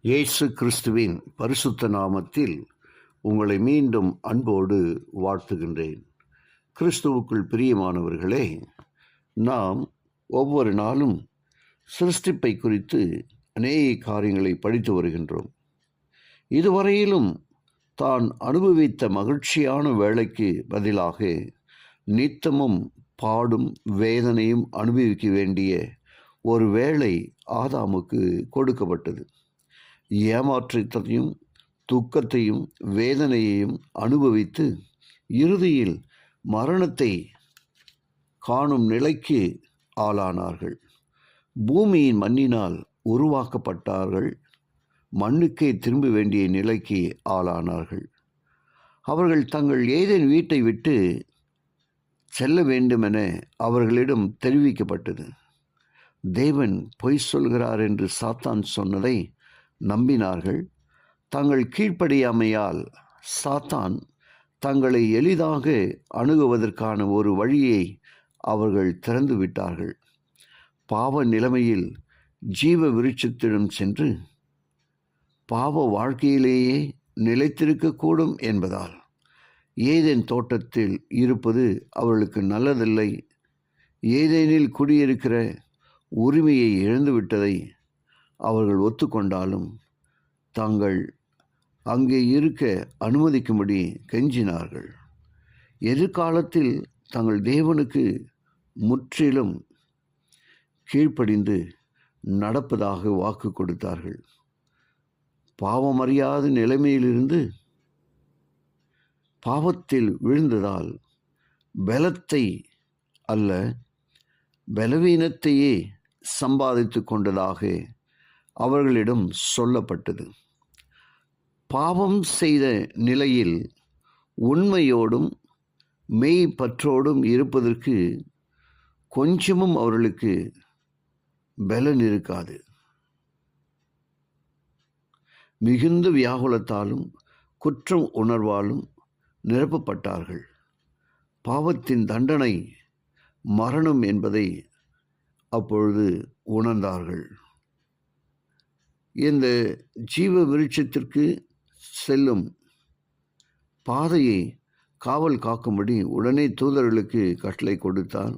இயேசு கிறிஸ்துவின் பரிசுத்த நாமத்தில் உங்களை மீண்டும் அன்போடு வாழ்த்துகின்றேன். கிறிஸ்துவுக்குள் பிரியமானவர்களே, நாம் ஒவ்வொரு நாளும் சிருஷ்டிப்பை குறித்து அநேக காரியங்களை படித்து வருகின்றோம். இதுவரையிலும் தான் அனுபவித்த மகிழ்ச்சியான வேளைக்கு பதிலாக நித்தமும் பாடும் வேதனையும் அனுபவிக்க வேண்டிய ஒரு வேளை ஆதாமுக்கு கொடுக்கப்பட்டது. ஏமாற்றத்தையும் துக்கத்தையும் வேதனையையும் அனுபவித்து இறுதியில் மரணத்தை காணும் நிலைக்கு ஆளானார்கள். பூமியின் மண்ணினால் உருவாக்கப்பட்டார்கள். மண்ணுக்கே திரும்ப வேண்டிய நிலைக்கு ஆளானார்கள். அவர்கள் தங்கள் ஏதேன் வீட்டை விட்டு செல்ல வேண்டுமென அவர்களிடம் தெரிவிக்கப்பட்டது. தேவன் பொய் சொல்கிறார் என்று சாத்தான் சொன்னதை நம்பினார்கள். தங்கள் கீழ்ப்படியாமையால் சாத்தான் தங்களை எளிதாக அணுகுவதற்கான ஒரு வழியை அவர்கள் திறந்து விட்டார்கள். பாவ நிலைமையில் ஜீவ விருட்சத்திடம் சென்று பாவ வாழ்க்கையிலேயே நிலைத்திருக்கக்கூடும் என்பதால் ஏதேன் தோட்டத்தில் இருப்பது அவர்களுக்கு நல்லதில்லை, ஏதேனில் குடியிருக்கிற உரிமையை இழந்துவிட்டதை அவர்கள் ஒத்துக்கொண்டாலும் தாங்கள் அங்கே இருக்க அனுமதிக்கும்படி கெஞ்சினார்கள். எதிர்காலத்தில் தங்கள் தேவனுக்கு முற்றிலும் கீழ்ப்படிந்து நடப்பதாக வாக்கு கொடுத்தார்கள். பாவமறியாத நிலைமையிலிருந்து பாவத்தில் விழுந்ததால் பலத்தை அல்ல பலவீனத்தையே சம்பாதித்து கொண்டதாக அவர்களிடம் சொல்லப்பட்டது. பாவம் செய்த நிலையில் உண்மையோடும் மெய் பற்றோடும் இருப்பதற்கு கொஞ்சமும் அவர்களுக்கு பலன் இருக்காது. மிகுந்த வியாகுலத்தாலும் குற்றம் உணர்வாலும் நிரப்பப்பட்டார்கள். பாவத்தின் தண்டனை மரணம் என்பதை அப்பொழுது உணர்ந்தார்கள். இந்த ஜீவ விருட்சத்திற்கு செல்லும் பாதையை காவல் காக்கும்படி உடனே தூதர்களுக்கு கட்டளை கொடுத்தார்.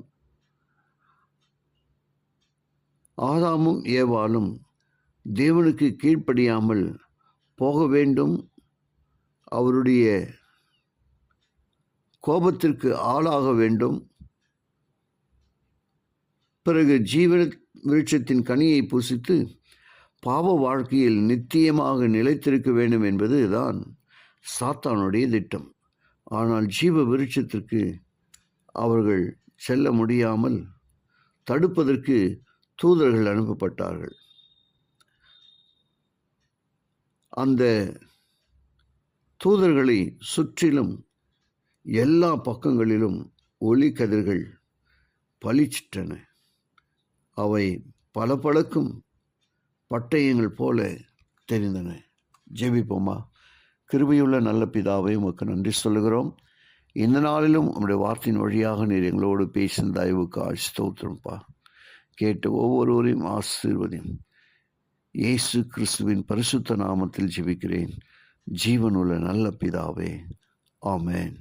ஆதாமும் ஏவாளும் தேவனுக்கு கீழ்ப்படியாமல் போக வேண்டும், அவருடைய கோபத்திற்கு ஆளாக வேண்டும், பிறகு ஜீவ விருட்சத்தின் கனியை புசித்து பாவ வாழ்க்கையில் நித்தியமாக நிலைத்திருக்க வேண்டும் என்பது தான் சாத்தானுடைய திட்டம். ஆனால் ஜீவ விருட்சத்திற்கு அவர்கள் செல்ல முடியாமல் தடுப்பதற்கு தூதர்கள் அனுப்பப்பட்டார்கள். அந்த தூதர்களை சுற்றிலும் எல்லா பக்கங்களிலும் ஒளி கதிர்கள் பளிச்சிட்டன. அவை பளபளக்கும் பட்டயங்கள் போல தெரிந்தன. ஜெபிப்போமா. கிருபையுள்ள நல்ல பிதாவை உமக்கு நன்றி சொல்லுகிறோம். இந்த நாளிலும் உம்முடைய வார்த்தையின் வழியாக நீர் எங்களோடு பேசின தயவுக்கு ஸ்தோத்திரம்ப்பா. கேட்டு ஒவ்வொருவரையும் ஆசீர்வதியும். இயேசு கிறிஸ்துவின் பரிசுத்த நாமத்தில் ஜெபிக்கிறேன், ஜீவனுள்ள நல்ல பிதாவே. ஆமென்.